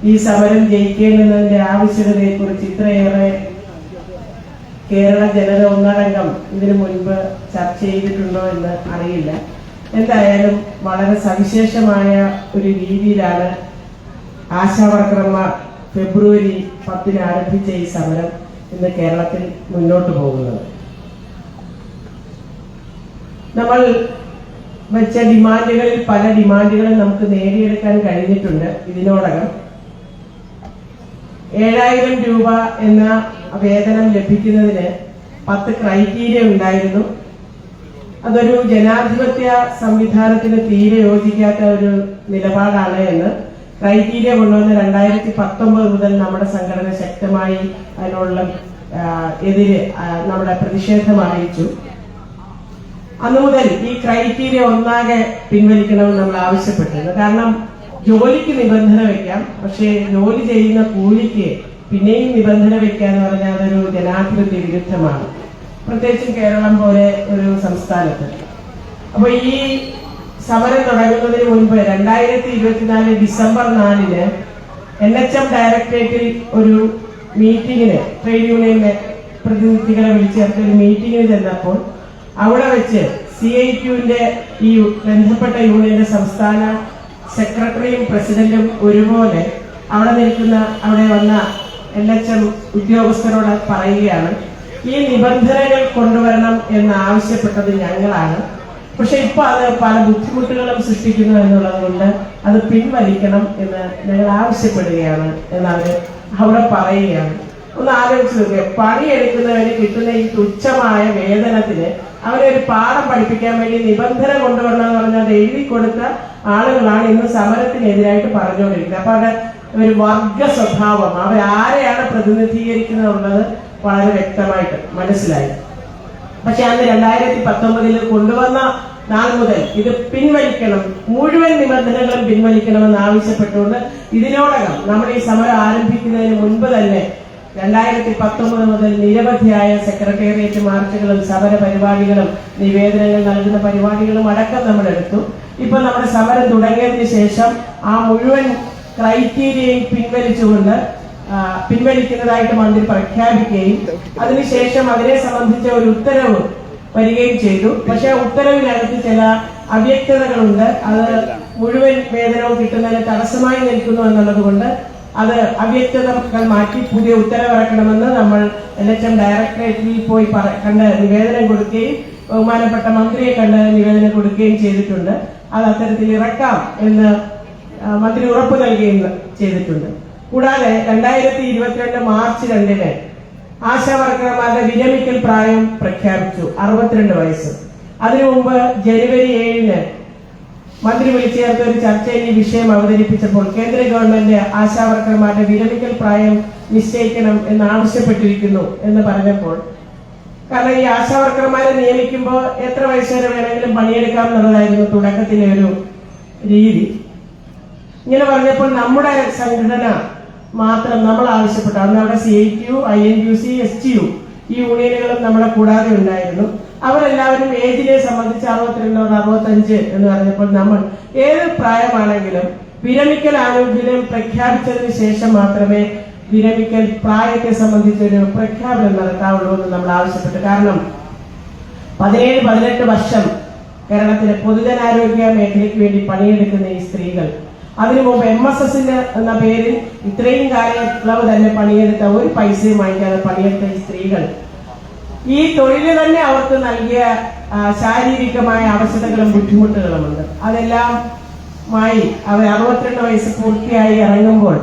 ഈ സമരം ജയിക്കേണ്ടതിന്റെ ആവശ്യകതയെക്കുറിച്ച് ഇത്രയേറെ കേരള ജനത ഒന്നടങ്കം ഇതിനു മുൻപ് ചർച്ച ചെയ്തിട്ടുണ്ടോ എന്ന് അറിയില്ല. എന്തായാലും വളരെ സവിശേഷമായ ഒരു രീതിയിലാണ് ആശാവർക്കർമാർ ഫെബ്രുവരി 10 ആരംഭിച്ച ഈ സമരം ഇന്ന് കേരളത്തിൽ മുന്നോട്ട് പോകുന്നത്. നമ്മൾ വെച്ച ഡിമാൻഡുകളിൽ പല ഡിമാൻഡുകളും നമുക്ക് നേടിയെടുക്കാൻ കഴിഞ്ഞിട്ടുണ്ട്. ഇതിനോടകം 7000 രൂപ എന്ന വേതനം ലഭിക്കുന്നതിന് 10 ക്രൈറ്റീരിയ ഉണ്ടായിരുന്നു. അതൊരു ജനാധിപത്യ സംവിധാനത്തിന് തീരെ യോജിക്കാത്ത ഒരു നിലപാടാണ് എന്ന് ക്രൈറ്റീരിയ കൊണ്ടുവന്ന് 2019 മുതൽ നമ്മുടെ സംഘടന ശക്തമായി അതിനുള്ള എതിരെ നമ്മുടെ പ്രതിഷേധം അറിയിച്ചു. അന്നു മുതൽ ഈ ക്രൈറ്റീരിയ ഒന്നാകെ പിൻവലിക്കണമെന്ന് നമ്മൾ ആവശ്യപ്പെട്ടിരുന്നു. കാരണം ജോലിക്ക് നിബന്ധന വെക്കാം, പക്ഷേ ജോലി ചെയ്യുന്ന കൂലിക്ക് പിന്നെയും നിബന്ധന വെക്കാന്ന് പറഞ്ഞാൽ അതൊരു ജനാധിപത്യ വിരുദ്ധമാണ്, പ്രത്യേകിച്ചും കേരളം പോലെ ഒരു സംസ്ഥാനത്ത്. അപ്പൊ ഈ സമരം തുടങ്ങുന്നതിന് മുൻപ് 2024 ഡിസംബർ 4 NHM ഡയറക്ടറേറ്റിൽ ഒരു മീറ്റിങ്ങിന് ട്രേഡ് യൂണിയന്റെ പ്രതിനിധികളെ വിളിച്ചു ചേർത്ത് ഒരു മീറ്റിങ്ങിന് ചെന്നപ്പോൾ അവിടെ വെച്ച് CITUവിന്റെ ഈ ബന്ധപ്പെട്ട യൂണിയന്റെ സംസ്ഥാന സെക്രട്ടറിയും പ്രസിഡന്റും ഒരുപോലെ അവിടെ വന്ന NHM ഉദ്യോഗസ്ഥരോട് പറയുകയാണ്, ഈ നിബന്ധനകൾ കൊണ്ടുവരണം എന്ന് ആവശ്യപ്പെട്ടത് ഞങ്ങളാണ്, പക്ഷെ ഇപ്പൊ അത് പല ബുദ്ധിമുട്ടുകളും സൃഷ്ടിക്കുന്നു എന്നുള്ളത് കൊണ്ട് അത് പിൻവലിക്കണം എന്ന് ഞങ്ങൾ ആവശ്യപ്പെടുകയാണ് എന്നവര് അവിടെ പറയുകയാണ്. ഒന്ന് ആലോചിച്ച് നോക്കുക, പണിയെടുക്കുന്നവന് കിട്ടുന്ന ഈ തുച്ഛമായ വേതനത്തിന് അവരൊരു പാഠം പഠിപ്പിക്കാൻ വേണ്ടി നിബന്ധന കൊണ്ടുവരണം എന്ന് പറഞ്ഞാൽ അത് എഴുതി കൊടുത്ത ആളുകളാണ് ഇന്ന് സമരത്തിനെതിരായിട്ട് പറഞ്ഞുകൊണ്ടിരിക്കുന്നത്. അപ്പൊ അവിടെ ഒരു വർഗ സ്വഭാവം, അവരാരെയാണ് പ്രതിനിധീകരിക്കുന്നത് വളരെ വ്യക്തമായിട്ട് മനസ്സിലായി. പക്ഷെ അന്ന് 2019 കൊണ്ടുവന്ന നാൾ മുതൽ ഇത് പിൻവലിക്കണം, മുഴുവൻ നിബന്ധനകളും പിൻവലിക്കണമെന്ന് ആവശ്യപ്പെട്ടുകൊണ്ട് ഇതിനോടകം നമ്മുടെ ഈ സമരം ആരംഭിക്കുന്നതിന് മുൻപ് തന്നെ 2019 മുതൽ നിരവധിയായ സെക്രട്ടേറിയറ്റ് മാർച്ചുകളും സമര പരിപാടികളും നിവേദനങ്ങൾ നൽകുന്ന പരിപാടികളും അടക്കം നമ്മൾ എടുത്തു. ഇപ്പൊ നമ്മുടെ സമരം തുടങ്ങിയതിന് ശേഷം ആ മുഴുവൻ ക്രൈറ്റീരിയയും പിൻവലിക്കുന്നതായിട്ട് മന്ത്രി പ്രഖ്യാപിക്കുകയും അതിനുശേഷം അതിനെ സംബന്ധിച്ച ഒരു ഉത്തരവ് വരികയും ചെയ്തു. പക്ഷെ ഉത്തരവിനകത്ത് ചില അവ്യക്തതകളുണ്ട്. അത് മുഴുവൻ വേതനവും കിട്ടുന്നതിന് തടസ്സമായി നിൽക്കുന്നു എന്നുള്ളത് കൊണ്ട് അത് അവ്യക്തതകൾ മാറ്റി പുതിയ ഉത്തരവിറക്കണമെന്ന് നമ്മൾ NHM ഡയറക്ടറേറ്റിൽ പോയി കണ്ട് നിവേദനം കൊടുക്കുകയും ബഹുമാനപ്പെട്ട മന്ത്രിയെ കണ്ട് നിവേദനം കൊടുക്കുകയും ചെയ്തിട്ടുണ്ട്. അത് അത്തരത്തിൽ ഇറക്കാം എന്ന് മന്ത്രി ഉറപ്പ് നൽകുകയും ചെയ്തിട്ടുണ്ട്. കൂടാതെ 2022 മാർച്ച് 2 ആശാവർക്കർമാരുടെ വിരമിക്കൽ പ്രായം പ്രഖ്യാപിച്ചു, 62 വയസ്സ്. അതിനു മുമ്പ് ജനുവരി 7 മന്ത്രി വിളിച്ചു ചേർത്ത ഒരു ചർച്ചയിൽ ഈ വിഷയം അവതരിപ്പിച്ചപ്പോൾ കേന്ദ്ര ഗവൺമെന്റ് ആശാവർക്കർമാരുടെ വിരമിക്കൽ പ്രായം നിശ്ചയിക്കണം എന്ന് ആവശ്യപ്പെട്ടിരിക്കുന്നു എന്ന് പറഞ്ഞപ്പോൾ, കാരണം ഈ ആശാവർക്കർമാരെ നിയമിക്കുമ്പോൾ എത്ര വയസ്സ് വരെ വേണമെങ്കിലും പണിയെടുക്കാം എന്നുള്ളതായിരുന്നു തുടക്കത്തിലെ ഒരു രീതി. ഇങ്ങനെ പറഞ്ഞപ്പോൾ നമ്മുടെ സംഘടന മാത്രം നമ്മൾ ആവശ്യപ്പെട്ടു. അന്ന് അവിടെ CITU, INTUC, STU ഈ യൂണിയനുകളും നമ്മളെ കൂടാതെ ഉണ്ടായിരുന്നു. അവരെല്ലാവരും ഏജിനെ സംബന്ധിച്ച് 62 or 65 എന്ന് പറഞ്ഞപ്പോൾ നമ്മൾ ഏത് പ്രായമാണെങ്കിലും വിരമിക്കൽ ആനുകൂല്യം പ്രഖ്യാപിച്ചതിന് ശേഷം മാത്രമേ വിരമിക്കൽ പ്രായത്തെ സംബന്ധിച്ചൊരു പ്രഖ്യാപനം നടത്താവുള്ളൂ എന്ന് നമ്മൾ ആവശ്യപ്പെട്ടു. കാരണം 17-18 വർഷം കേരളത്തിലെ പൊതുജനാരോഗ്യ മേഖലയ്ക്ക് വേണ്ടി പണിയെടുക്കുന്ന ഈ സ്ത്രീകൾ, അതിനു മുമ്പ് MSS എന്ന പേരിൽ ഇത്രയും കാലയളവ് തന്നെ പണിയെടുത്ത ഒരു പൈസയും വാങ്ങിക്കാതെ പണിയെടുത്ത ഈ സ്ത്രീകൾ, ഈ തൊഴില് തന്നെ അവർക്ക് നൽകിയ ശാരീരികമായ അവശതകളും ബുദ്ധിമുട്ടുകളുമുണ്ട്. അതെല്ലാമായി അവർ 62 വയസ്സ് പൂർത്തിയായി ഇറങ്ങുമ്പോൾ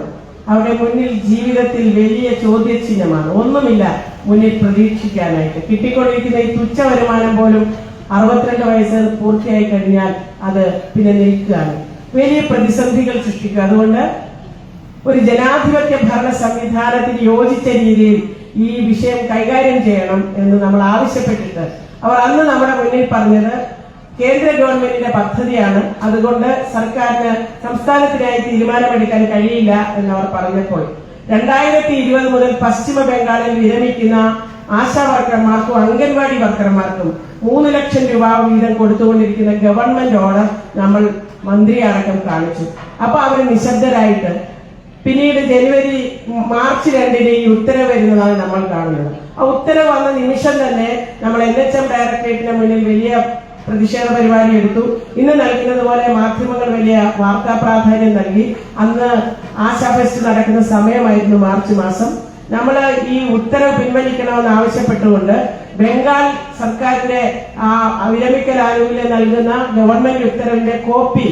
അവരുടെ മുന്നിൽ ജീവിതത്തിൽ വലിയ ചോദ്യചിഹ്നമാണ്. ഒന്നുമില്ല മുന്നിൽ പ്രതീക്ഷിക്കാനായിട്ട്. കിട്ടിക്കൊണ്ടിരിക്കുന്ന ഈ തുച്ഛ വരുമാനം പോലും 62 വയസ്സ് പൂർത്തിയായി കഴിഞ്ഞാൽ അത് പിന്നെ നിൽക്കുകയാണ്, വലിയ പ്രതിസന്ധികൾ സൃഷ്ടിക്കുക. അതുകൊണ്ട് ഒരു ജനാധിപത്യ ഭരണ സംവിധാനത്തിന് യോജിച്ച രീതിയിൽ ഈ വിഷയം കൈകാര്യം ചെയ്യണം എന്ന് നമ്മൾ ആവശ്യപ്പെട്ടിട്ട് അവർ അന്ന് നമ്മുടെ മുന്നിൽ പറഞ്ഞത് കേന്ദ്ര ഗവൺമെന്റിന്റെ പദ്ധതിയാണ്, അതുകൊണ്ട് സർക്കാരിന് സംസ്ഥാനത്തിനായി തീരുമാനമെടുക്കാൻ കഴിയില്ല എന്നവർ പറഞ്ഞപ്പോൾ 2020 മുതൽ പശ്ചിമ ബംഗാളിൽ വിരമിക്കുന്ന ആശാ വർക്കർമാർക്കും അംഗൻവാടി വർക്കർമാർക്കും 3 ലക്ഷം രൂപ വീതം കൊടുത്തുകൊണ്ടിരിക്കുന്ന ഗവൺമെന്റ് ഓർഡർ നമ്മൾ മന്ത്രി അടക്കം കാണിച്ചു. അപ്പൊ അവർ നിശബ്ദരായിട്ട് പിന്നീട് മാർച്ച് 2 ഈ ഉത്തരവ് വരുന്നതാണ് നമ്മൾ കാണുന്നത്. ആ ഉത്തരവ് വന്ന നിമിഷം തന്നെ നമ്മൾ NHM ഡയറക്ടറേറ്റിന് മുന്നിൽ വലിയ പ്രതിഷേധ പരിപാടി എടുത്തു. ഇന്ന് നൽകുന്നത് പോലെ മാധ്യമങ്ങൾ വലിയ വാർത്താ പ്രാധാന്യം നൽകി. അന്ന് ആശാ ഫെസ്റ്റ് നടക്കുന്ന സമയമായിരുന്നു മാർച്ച് മാസം. നമ്മൾ ഈ ഉത്തരവ് പിൻവലിക്കണമെന്ന് ആവശ്യപ്പെട്ടുകൊണ്ട് ബംഗാൾ സർക്കാരിന്റെ വിരമിക്കൽ ആനുകൂല്യം നൽകുന്ന ഗവൺമെന്റ് ഉത്തരവിന്റെ കോപ്പി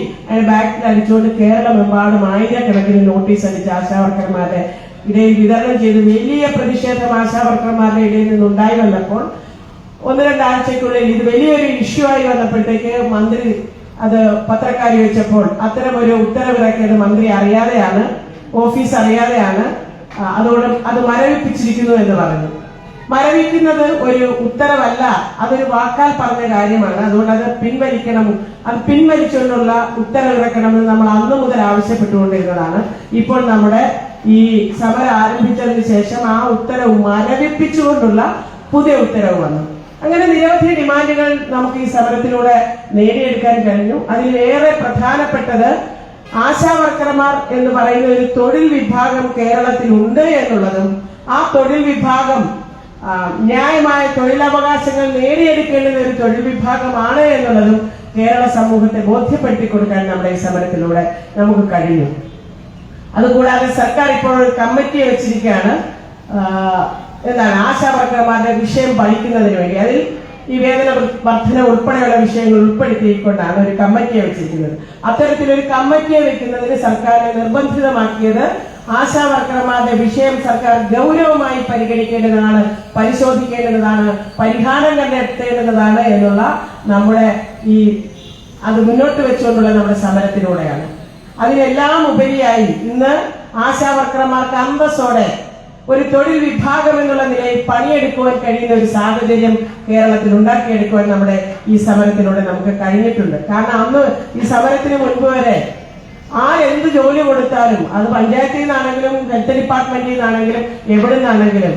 ബാക്കിൽ അടിച്ചുകൊണ്ട് കേരളമെമ്പാടും ആയിരക്കണക്കിന് നോട്ടീസ് അടിച്ച് ആശാവർക്കർമാരുടെ ഇടയിൽ വിതരണം ചെയ്ത് വലിയ പ്രതിഷേധം ആശാവർക്കർമാരുടെ ഇടയിൽ നിന്നുണ്ടായി വന്നപ്പോൾ 1-2 ആഴ്ചക്കുള്ളിൽ ഇത് വലിയൊരു ഇഷ്യൂ ആയി വന്നപ്പോഴത്തേക്ക് മന്ത്രി അത് പത്രക്കാരി വെച്ചപ്പോൾ അത്തരം ഒരു ഉത്തരവിറക്കിയത് മന്ത്രി അറിയാതെയാണ്, ഓഫീസ് അറിയാതെയാണ്, അതോടെ അത് മരവിപ്പിച്ചിരിക്കുന്നു എന്ന് പറഞ്ഞു. മരവിക്കുന്നത് ഒരു ഉത്തരവല്ല, അതൊരു വാക്കാൽ പറഞ്ഞ കാര്യമാണ്. അതുകൊണ്ട് അത് പിൻവലിക്കണം, അത് പിൻവലിച്ചുകൊണ്ടുള്ള ഉത്തരവിറക്കണമെന്ന് നമ്മൾ അന്ന് മുതൽ ആവശ്യപ്പെട്ടുകൊണ്ടിരുന്നതാണ്. ഇപ്പോൾ നമ്മുടെ ഈ സമരം ആരംഭിച്ചതിന് ശേഷം ആ ഉത്തരവ് മരവിപ്പിച്ചുകൊണ്ടുള്ള പുതിയ ഉത്തരവ് വന്നു. അങ്ങനെ നിരവധി ഡിമാൻഡുകൾ നമുക്ക് ഈ സമരത്തിലൂടെ നേടിയെടുക്കാൻ കഴിഞ്ഞു. അതിലേറെ പ്രധാനപ്പെട്ടത് ആശാവർക്കർമാർ എന്ന് പറയുന്ന ഒരു തൊഴിൽ വിഭാഗം കേരളത്തിൽ ഉണ്ട് എന്നുള്ളതും ആ തൊഴിൽ വിഭാഗം ന്യായമായ തൊഴിലവകാശങ്ങൾ നേടിയെടുക്കേണ്ടുന്ന ഒരു തൊഴിൽ വിഭാഗമാണ് എന്നുള്ളതും കേരള സമൂഹത്തെ ബോധ്യപ്പെടുത്തി കൊടുക്കാൻ നമ്മുടെ ഈ സമരത്തിലൂടെ നമുക്ക് കഴിഞ്ഞു. അതുകൂടാതെ സർക്കാർ ഇപ്പോൾ ഒരു കമ്മിറ്റിയെ വെച്ചിരിക്കുകയാണ്, ആശാവർക്കർമാരുടെ വിഷയം പഠിക്കുന്നതിന് വേണ്ടി. അതിൽ ഈ വേതന വർധന ഉൾപ്പെടെയുള്ള വിഷയങ്ങൾ ഉൾപ്പെടുത്തിക്കൊണ്ടാണ് ഒരു കമ്മിറ്റിയെ വെച്ചിരിക്കുന്നത്. അത്തരത്തിലൊരു കമ്മിറ്റിയെ വെക്കുന്നതിന് സർക്കാരിനെ നിർബന്ധിതമാക്കിയത് ആശാവർക്കർമാരുടെ വിഷയം സർക്കാർ ഗൗരവമായി പരിഗണിക്കേണ്ടതാണ്, പരിശോധിക്കേണ്ടതാണ്, പരിഹാരം കണ്ടെത്തേണ്ടതാണ് എന്നുള്ള നമ്മുടെ അത് മുന്നോട്ട് വെച്ചുകൊണ്ടുള്ള നമ്മുടെ സമരത്തിലൂടെയാണ്. അതിനെല്ലാം ഉപരിയായി ഇന്ന് ആശാവർക്കർമാർക്ക് അന്തസ്സോടെ ഒരു തൊഴിൽ വിഭാഗം എന്നുള്ള നിലയിൽ പണിയെടുക്കുവാൻ കഴിയുന്ന ഒരു സാഹചര്യം കേരളത്തിൽ ഉണ്ടാക്കിയെടുക്കുവാൻ നമ്മുടെ ഈ സമരത്തിലൂടെ നമുക്ക് കഴിഞ്ഞിട്ടുണ്ട്. കാരണം അന്ന് ഈ സമരത്തിന് മുൻപ് വരെ ആരെന്ത് ജോലി കൊടുത്താലും അത് പഞ്ചായത്തിൽ നിന്നാണെങ്കിലും ഹെൽത്ത് ഡിപ്പാർട്ട്മെന്റിൽ നിന്നാണെങ്കിലും എവിടെ നിന്നാണെങ്കിലും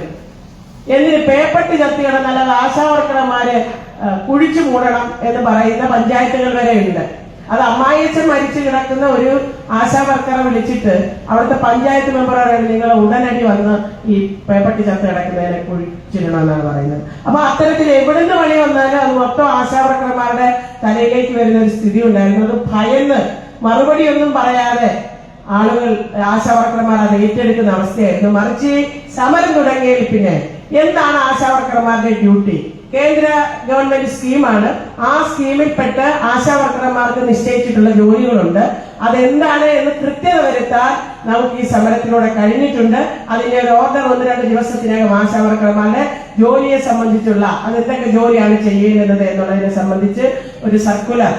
എന്തിന് പേപ്പട്ടി ചത്തി കിടന്നാൽ അത് ആശാവർക്കർമാര് കുഴിച്ചു മൂടണം എന്ന് പറയുന്ന പഞ്ചായത്തുകൾ വരെ ഉണ്ട്. അത് അമ്മായിയച്ഛൻ മരിച്ചു കിടക്കുന്ന ഒരു ആശാവർക്കറെ വിളിച്ചിട്ട് അവിടുത്തെ പഞ്ചായത്ത് മെമ്പർ പറയുന്നത് നിങ്ങൾ ഉടനടി വന്ന് ഈ പേപ്പട്ടി ചത്ത് കിടക്കുന്നതിനെ കുഴിച്ചിടണമെന്നാണ് പറയുന്നത്. അപ്പൊ അത്തരത്തിൽ എവിടുന്ന് പണി വന്നാലും അത് മൊത്തം ആശാവർക്കർമാരുടെ തലയിലേക്ക് വരുന്ന ഒരു സ്ഥിതി ഉണ്ടായിരുന്നു. അത് ഭയന്ന് മറുപടിയൊന്നും പറയാതെ ആളുകൾ ആശാവർക്കർമാർ അത് ഏറ്റെടുക്കുന്ന അവസ്ഥയായിരുന്നു. മറിച്ച് സമരം തുടങ്ങിയതിൽ പിന്നെ എന്താണ് ആശാവർക്കർമാരുടെ ഡ്യൂട്ടി? കേന്ദ്ര ഗവൺമെന്റ് സ്കീമാണ്. ആ സ്കീമിൽപ്പെട്ട് ആശാവർക്കർമാർക്ക് നിശ്ചയിച്ചിട്ടുള്ള ജോലികളുണ്ട്. അതെന്താണ് എന്ന് കൃത്യത വരുത്താൻ നമുക്ക് ഈ സമരത്തിലൂടെ കഴിഞ്ഞിട്ടുണ്ട്. അതിന്റെ ഒരു ഓർഡർ 1-2 ദിവസത്തിനകം ആശാവർക്കർമാരുടെ ജോലിയെ സംബന്ധിച്ചുള്ള അതെന്തൊക്കെ ജോലിയാണ് ചെയ്യേണ്ടത് എന്നുള്ളതിനെ സംബന്ധിച്ച് ഒരു സർക്കുലർ,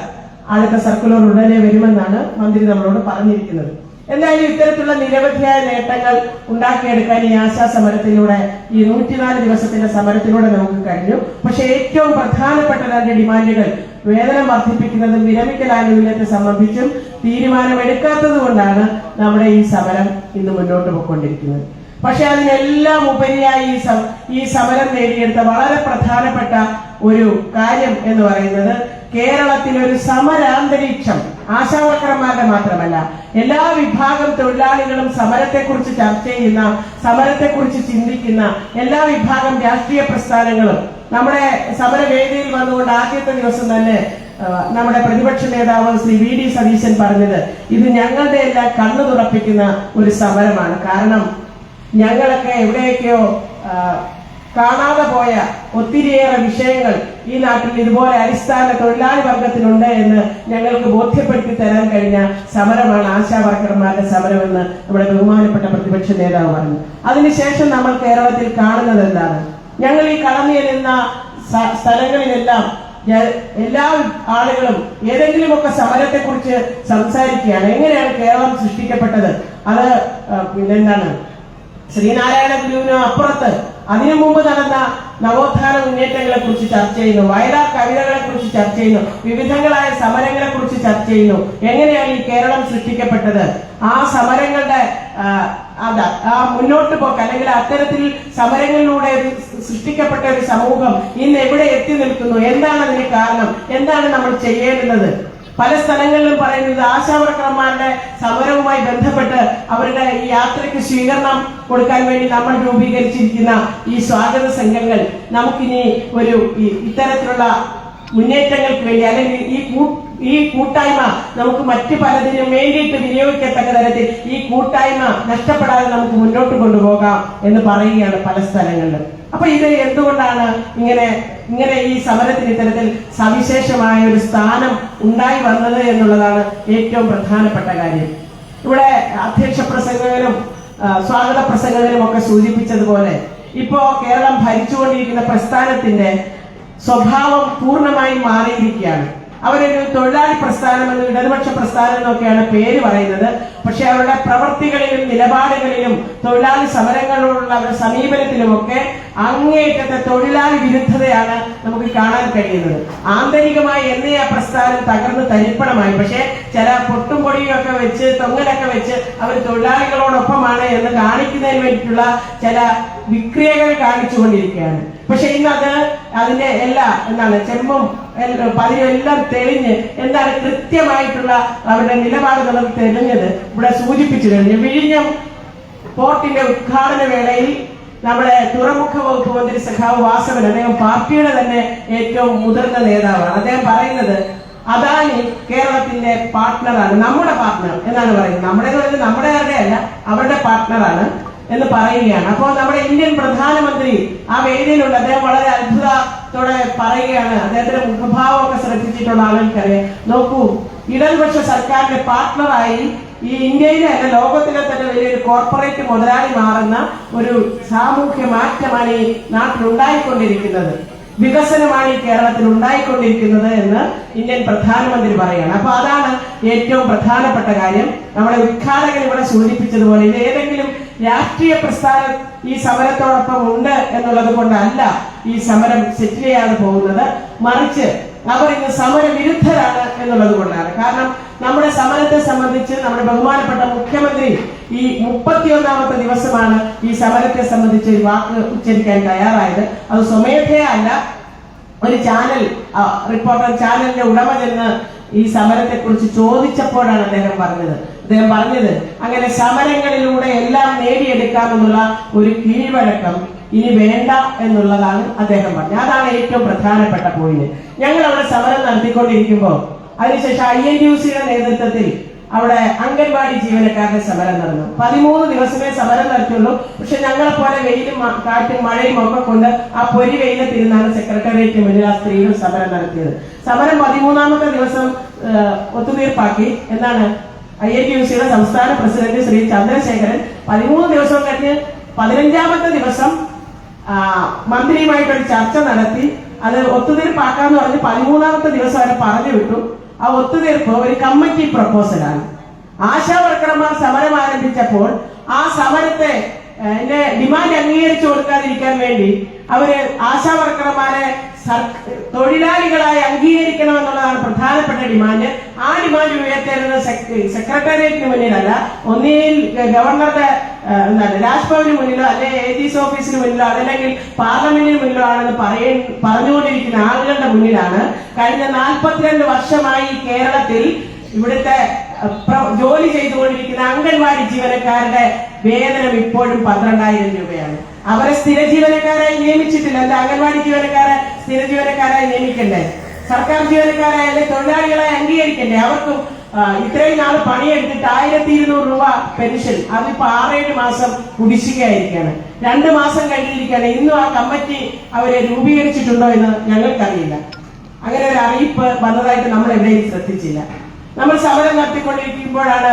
അടുത്ത സർക്കുലർ ഉടനെ വരുമെന്നാണ് മന്ത്രി നമ്മളോട് പറഞ്ഞിരിക്കുന്നത്. എന്തായാലും ഇത്തരത്തിലുള്ള നിരവധിയായ നേട്ടങ്ങൾ ഉണ്ടാക്കിയെടുക്കാൻ ഈ ആശാ സമരത്തിലൂടെ, ഈ 104 ദിവസത്തിന്റെ സമരത്തിലൂടെ നമുക്ക് കഴിഞ്ഞു. പക്ഷെ ഏറ്റവും പ്രധാനപ്പെട്ട 2 ഡിമാൻഡുകൾ വേതനം വർദ്ധിപ്പിക്കുന്നതും വിരമിക്കൽ ആനുകൂല്യത്തെ സംബന്ധിച്ചും തീരുമാനമെടുക്കാത്തത് കൊണ്ടാണ് നമ്മുടെ ഈ സമരം ഇന്ന് മുന്നോട്ട് പോയിക്കൊണ്ടിരിക്കുന്നത്. പക്ഷെ അതിനെല്ലാം ഉപരിയായി ഈ സമരം നേടിയെടുത്ത വളരെ പ്രധാനപ്പെട്ട ഒരു കാര്യം എന്ന് പറയുന്നത് കേരളത്തിൽ ഒരു സമരാന്തരീക്ഷം ആശാവർക്കർമാരുടെ മാത്രമല്ല എല്ലാ വിഭാഗം തൊഴിലാളികളും സമരത്തെക്കുറിച്ച് ചർച്ച ചെയ്യുന്ന, സമരത്തെക്കുറിച്ച് ചിന്തിക്കുന്ന എല്ലാ വിഭാഗം രാഷ്ട്രീയ പ്രസ്ഥാനങ്ങളും നമ്മുടെ സമരവേദിയിൽ വന്നുകൊണ്ട് ആദ്യത്തെ ദിവസം തന്നെ നമ്മുടെ പ്രതിപക്ഷ നേതാവ് ശ്രീ VD സതീശൻ പറഞ്ഞത് ഇത് ഞങ്ങളുടെ എല്ലാം കണ്ണു തുറപ്പിക്കുന്ന ഒരു സമരമാണ്. കാരണം ഞങ്ങളൊക്കെ എവിടെയൊക്കെയോ കാണാതെ പോയ ഒത്തിരിയേറെ വിഷയങ്ങൾ ഈ നാട്ടിൽ ഇതുപോലെ അടിസ്ഥാന തൊഴിലാളി വർഗത്തിനുണ്ട് എന്ന് ഞങ്ങൾക്ക് ബോധ്യപ്പെടുത്തി തരാൻ കഴിഞ്ഞ സമരമാണ് ആശാവർക്കർമാരുടെ സമരമെന്ന് നമ്മുടെ ബഹുമാനപ്പെട്ട പ്രതിപക്ഷ നേതാവ് പറഞ്ഞു. അതിനുശേഷം നമ്മൾ കേരളത്തിൽ കാണുന്നത് എന്താണ്? ഞങ്ങൾ ഈ കടന്നു ചെല്ലുന്ന സ്ഥലങ്ങളിലെല്ലാം എല്ലാ ആളുകളും ഏതെങ്കിലുമൊക്കെ സമരത്തെക്കുറിച്ച് സംസാരിക്കുകയാണ്. എങ്ങനെയാണ് കേരളം സൃഷ്ടിക്കപ്പെട്ടത്? അത് പിന്നെന്താണ് ശ്രീനാരായണ ഗുരുവിന് അപ്പുറത്ത് അതിനു മുമ്പ് നടന്ന നവോത്ഥാന മുന്നേറ്റങ്ങളെ കുറിച്ച് ചർച്ച ചെയ്യുന്നു, വയലാർ കവിതകളെ കുറിച്ച് ചർച്ച ചെയ്യുന്നു, വിവിധങ്ങളായ സമരങ്ങളെ കുറിച്ച് ചർച്ച ചെയ്യുന്നു. എങ്ങനെയാണ് ഈ കേരളം സൃഷ്ടിക്കപ്പെട്ടത്? ആ സമരങ്ങളുടെ ആ മുന്നോട്ട് പോക്ക് അല്ലെങ്കിൽ അത്തരത്തിൽ സമരങ്ങളിലൂടെ സൃഷ്ടിക്കപ്പെട്ട ഒരു സമൂഹം ഇന്ന് എവിടെ എത്തി നിൽക്കുന്നു? എന്താണ് അതിന് കാരണം? എന്താണ് നമ്മൾ ചെയ്യേണ്ടുന്നത്? പല സ്ഥലങ്ങളിലും പറയുന്നത് ആശാവർക്കർമാരുടെ സമരവുമായി ബന്ധപ്പെട്ട് അവരുടെ ഈ യാത്രയ്ക്ക് സ്വീകരണം കൊടുക്കാൻ വേണ്ടി നമ്മൾ രൂപീകരിച്ചിരിക്കുന്ന ഈ സ്വാഗത സംഘങ്ങൾ നമുക്കിനി ഒരു ഇത്തരത്തിലുള്ള മുന്നേറ്റങ്ങൾക്ക് വേണ്ടി അല്ലെങ്കിൽ ഈ കൂട്ടായ്മ നമുക്ക് മറ്റു പലതിനും വേണ്ടിയിട്ട് വിനിയോഗിക്കത്തക്ക തരത്തിൽ ഈ കൂട്ടായ്മ നഷ്ടപ്പെടാതെ നമുക്ക് മുന്നോട്ട് കൊണ്ടുപോകാം എന്ന് പറയുകയാണ് പല സ്ഥലങ്ങളിലും. അപ്പൊ ഇത് എന്തുകൊണ്ടാണ് ഇങ്ങനെ ഈ സമരത്തിന് ഇത്തരത്തിൽ സവിശേഷമായ ഒരു സ്ഥാനം ഉണ്ടായി വന്നത് എന്നുള്ളതാണ് ഏറ്റവും പ്രധാനപ്പെട്ട കാര്യം. ഇവിടെ അധ്യക്ഷ പ്രസംഗകനും സ്വാഗത പ്രസംഗകനും ഒക്കെ സൂചിപ്പിച്ചതുപോലെ ഇപ്പോ കേരളം ഭരിച്ചുകൊണ്ടിരിക്കുന്ന പ്രസ്ഥാനത്തിന്റെ സ്വഭാവം പൂർണ്ണമായും മാറിയിരിക്കുകയാണ്. അവരൊരു തൊഴിലാളി പ്രസ്ഥാനമെന്നും ഇടതുപക്ഷ പ്രസ്ഥാനം എന്നൊക്കെയാണ് പേര് പറയുന്നത്. പക്ഷെ അവരുടെ പ്രവൃത്തികളിലും നിലപാടുകളിലും തൊഴിലാളി സമരങ്ങളോടുള്ള അവരുടെ സമീപനത്തിലുമൊക്കെ അങ്ങേയറ്റത്തെ തൊഴിലാളി വിരുദ്ധതയാണ് നമുക്ക് കാണാൻ കഴിയുന്നത്. ആന്തരികമായി എന്നേ ആ പ്രസ്ഥാനം തകർന്ന് തരിപ്പണമായി. പക്ഷെ ചില പൊട്ടും പൊടിയും ഒക്കെ വെച്ച് തൊങ്ങലൊക്കെ വെച്ച് അവർ തൊഴിലാളികളോടൊപ്പമാണ് എന്ന് കാണിക്കുന്നതിന് വേണ്ടിയിട്ടുള്ള ചില വിക്രിയകൾ കാണിച്ചുകൊണ്ടിരിക്കുകയാണ്. പക്ഷെ ഇന്നത് അതിന്റെ ചെമ്പും പതിനും എല്ലാം തെളിഞ്ഞ് കൃത്യമായിട്ടുള്ള അവരുടെ നിലപാടുകൾ തെളിഞ്ഞത് ഇവിടെ സൂചിപ്പിച്ചു കഴിഞ്ഞു. വിഴിഞ്ഞം പോർട്ടിന്റെ ഉദ്ഘാടന വേളയിൽ നമ്മുടെ തുറമുഖ വകുപ്പ് മന്ത്രി സഖാവ് വാസവൻ, അദ്ദേഹം പാർട്ടിയുടെ തന്നെ ഏറ്റവും മുതിർന്ന നേതാവാണ്. അദ്ദേഹം പറയുന്നത് അദാനി കേരളത്തിന്റെ പാർട്ട്ണറാണ്, നമ്മുടെ പാർട്ട്ണർ എന്നാണ് പറയുന്നത്. നമ്മുടെ അല്ല, അവരുടെ പാർട്ട്ണറാണ് എന്ന് പറയുകയാണ്. അപ്പോൾ നമ്മുടെ ഇന്ത്യൻ പ്രധാനമന്ത്രി ആ വേദിയിലുണ്ട്. അദ്ദേഹം വളരെ അത്ഭുതത്തോടെ പറയുകയാണ്. അദ്ദേഹത്തിന്റെ മുഖഭാവമൊക്കെ ശ്രദ്ധിച്ചിട്ടുള്ള ആളുകൾക്കറിയാം. നോക്കൂ, ഇടതുപക്ഷ സർക്കാരിന്റെ പാർട്ട്ണറായി ഈ ഇന്ത്യയിലെ അല്ല ലോകത്തിലെ തന്നെ വലിയൊരു കോർപ്പറേറ്റ് മുതലാളി മാറുന്ന ഒരു സാമൂഹ്യ മാറ്റമാണ് ഈ നാട്ടിലുണ്ടായിക്കൊണ്ടിരിക്കുന്നത്. വികസനമാണ് ഈ കേരളത്തിൽ ഉണ്ടായിക്കൊണ്ടിരിക്കുന്നത് എന്ന് ഇന്ത്യൻ പ്രധാനമന്ത്രി പറയുകയാണ്. അപ്പൊ അതാണ് ഏറ്റവും പ്രധാനപ്പെട്ട കാര്യം. നമ്മുടെ ഉദ്ഘാടകൻ ഇവിടെ സൂചിപ്പിച്ചതുപോലെ ഇത് ഏതെങ്കിലും രാഷ്ട്രീയ പ്രസ്ഥാനം ഈ സമരത്തോടൊപ്പം ഉണ്ട് എന്നുള്ളത് കൊണ്ടല്ല ഈ സമരം സെറ്റിൽ ചെയ്യാതെ പോകുന്നത്, മറിച്ച് അവർ ഇന്ന് സമരവിരുദ്ധരാണ് എന്നുള്ളത് കൊണ്ടാണ്. കാരണം നമ്മുടെ സമരത്തെ സംബന്ധിച്ച് നമ്മുടെ ബഹുമാനപ്പെട്ട മുഖ്യമന്ത്രി ഈ 31ാമത്തെ ദിവസമാണ് ഈ സമരത്തെ സംബന്ധിച്ച് ഒരു വാക്ക് ഉച്ചരിക്കാൻ തയ്യാറായത്. അത് സ്വമേധയാ അല്ല, ഒരു റിപ്പോർട്ടർ ചാനലിന്റെ ഉടമ ചെന്ന് ഈ സമരത്തെ കുറിച്ച് ചോദിച്ചപ്പോഴാണ് അദ്ദേഹം പറഞ്ഞത് അങ്ങനെ സമരങ്ങളിലൂടെ എല്ലാം നേടിയെടുക്കാമെന്നുള്ള ഒരു കീഴ്വഴക്കം ഇനി വേണ്ട എന്നുള്ളതാണ് അദ്ദേഹം പറഞ്ഞത്. അതാണ് ഏറ്റവും പ്രധാനപ്പെട്ട പോയിന്റ്. ഞങ്ങൾ അവിടെ സമരം നടത്തിക്കൊണ്ടിരിക്കുമ്പോൾ അതിനുശേഷം INTUC-യുടെ നേതൃത്വത്തിൽ അവിടെ അംഗൻവാടി ജീവനക്കാരുടെ സമരം നടന്നു. 13 ദിവസമേ സമരം നടത്തിയുള്ളൂ. പക്ഷെ ഞങ്ങളെ പോലെ വെയിലും കാറ്റും മഴയും ഒക്കെ കൊണ്ട് ആ പൊരി വെയിലത്തിരുന്നാണ് സെക്രട്ടേറിയറ്റിന് മുന്നിൽ ആ സ്ത്രീകൾ സമരം നടത്തിയത്. സമരം 13ാമത്തെ ദിവസം ഒത്തുതീർപ്പാക്കി. എന്താണ് INTUC-യുടെ സംസ്ഥാന പ്രസിഡന്റ് ശ്രീ ചന്ദ്രശേഖരൻ 13 ദിവസം കഴിഞ്ഞ് 15ാമത്തെ ദിവസം മന്ത്രിയുമായിട്ടൊരു ചർച്ച നടത്തി അത് ഒത്തുതീർപ്പാക്കാന്ന് പറഞ്ഞ് 13ാമത്തെ ദിവസം അവരെ പറഞ്ഞു വിട്ടു. ആ ഒത്തുതീർപ്പ് ഒരു കമ്മിറ്റി പ്രപ്പോസലാണ്. ആശാ വർക്കർമാർ സമരം ആരംഭിച്ചപ്പോൾ ആ സമരത്തെ ഡിമാൻഡ് അംഗീകരിച്ചു കൊടുക്കാതിരിക്കാൻ വേണ്ടി അവര് ആശാ വർക്കർമാരെ തൊഴിലാളികളായി അംഗീകരിക്കണമെന്നുള്ളതാണ് പ്രധാനപ്പെട്ട ഡിമാൻഡ്. ആ ഡിമാൻഡ് ഉയർത്തേണ്ടത് സെക്രട്ടേറിയറ്റിന് മുന്നിലല്ല, ഒന്നിൽ ഗവർണറുടെ രാജ്ഭവന് മുന്നിലോ അല്ലെ AG's ഓഫീസിന് മുന്നിലോ അതല്ലെങ്കിൽ പാർലമെന്റിന് മുന്നിലോ ആണെന്ന് പറഞ്ഞുകൊണ്ടിരിക്കുന്ന ആളുകളുടെ മുന്നിലാണ്. കഴിഞ്ഞ 42 വർഷമായി കേരളത്തിൽ ഇവിടുത്തെ ജോലി ചെയ്തുകൊണ്ടിരിക്കുന്ന അംഗൻവാടി ജീവനക്കാരുടെ വേതനം ഇപ്പോഴും 12,000 രൂപയാണ്. അവരെ സ്ഥിര ജീവനക്കാരായി നിയമിച്ചിട്ടില്ല. എന്താ അംഗൻവാടി ജീവനക്കാരെ സ്ഥിര ജീവനക്കാരായി നിയമിക്കണ്ടേ? സർക്കാർ ജീവനക്കാരായാലും തൊഴിലാളികളായി അംഗീകരിക്കണ്ടേ? അവർക്കും ഇത്രയും നാൾ പണിയെടുത്തിട്ട് 1200 രൂപ പെൻഷൻ, അതിപ്പോ 6-7 മാസം കുടിശ്ശികയായിരിക്കാണ്. 2 മാസം കഴിഞ്ഞിരിക്കുകയാണ്. ഇന്നും ആ കമ്മിറ്റി അവരെ രൂപീകരിച്ചിട്ടുണ്ടോ എന്ന് ഞങ്ങൾക്കറിയില്ല. അങ്ങനെ ഒരു അറിയിപ്പ് വന്നതായിട്ട് നമ്മൾ എവിടെയും ശ്രദ്ധിച്ചില്ല. നമ്മൾ സമരം നടത്തിക്കൊണ്ടിരിക്കുമ്പോഴാണ്